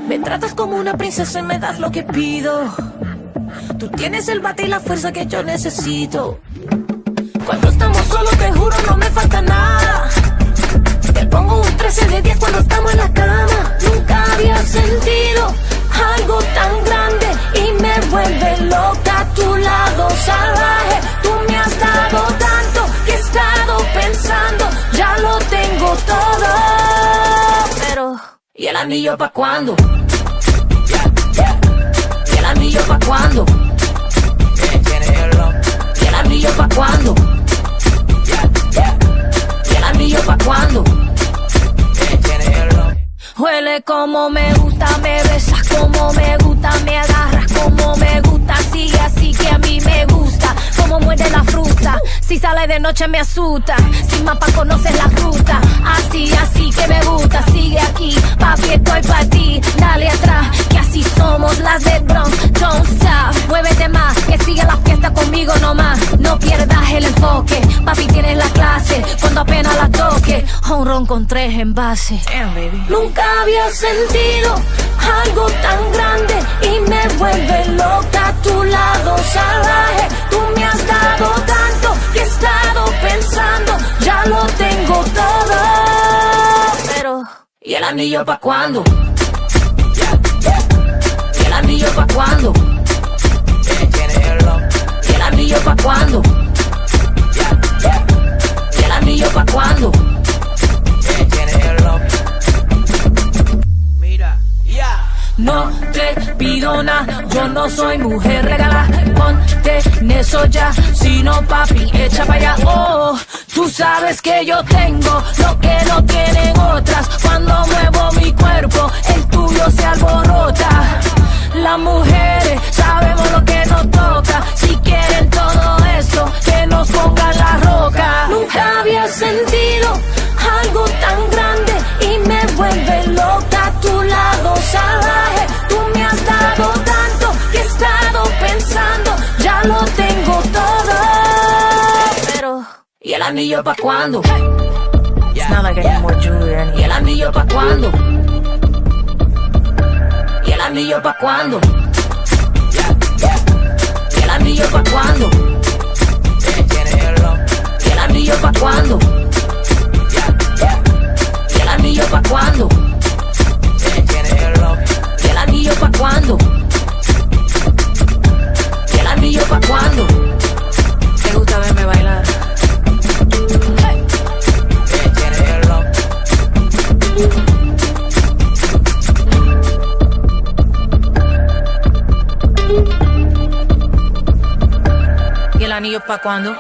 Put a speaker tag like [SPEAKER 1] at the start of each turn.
[SPEAKER 1] Me tratas como una princesa y me das lo que pido. Tú tienes el bate y la fuerza que yo necesito. Cuando estamos solos te juro no me falta nada. Te pongo un 13 de 10 cuando estamos en la cama. Nunca había sentido algo tan grande y me vuelve loca a tu lado salvaje. Tú me has dado tanto que he estado pensando, ya lo tengo todo. Pero, ¿y el anillo pa' cuándo? ¿Y el anillo pa' cuándo? ¿Y el anillo pa' cuándo? ¿Y el anillo pa' cuándo? Huele como me gusta, me besas como me gusta, me agarras como me gusta, sigue así que a mí me gusta, como muerde la fruta, si sale de noche me asusta, sin mapa conoces la ruta, así que me gusta, sigue aquí, papi estoy pa' ti, dale atrás, que así somos las de Bronx, don't stop, muévete más, que siga la fiesta conmigo nomás, no pierdas el enfoque, papi tienes la clase, cuando apenas la toque, un ron con 3 envases. Damn, baby. Nunca había sentido algo tan grande y me vuelve loca a tu lado salvaje. Tú me has dado tanto que he estado pensando, ya lo tengo todo. Pero, ¿y el anillo pa' cuándo? ¿Y el anillo pa' cuándo? ¿Y el anillo pa' cuándo? ¿Y el anillo pa' cuándo? No te pido nada, yo no soy mujer regalada. Ponte en eso ya, si no papi, echa pa' allá. Oh, tú sabes que yo tengo lo que no tienen otras. Cuando muevo mi cuerpo, el tuyo se alborota. Las mujeres sabemos lo que nos toca. Si quieren todo eso, que nos pongan la roca. Nunca había sentido algo tan grande y me vuelve loca a tu lado salvaje. Tú me has dado tanto que he estado pensando, ya lo tengo todo. Pero, ¿y el anillo pa' cuándo? It's not like I need more jewelry or anything. ¿Y el anillo pa' cuándo? ¿Y el anillo pa' cuándo? ¿Y el anillo pa' cuándo? ¿Y el anillo pa' cuándo? ¿Y el anillo pa' cuándo? ¿Y el anillo pa' cuándo? ¿Y el anillo pa' cuándo? ¿Te gusta verme bailar? ¿Y el anillo pa' cuándo?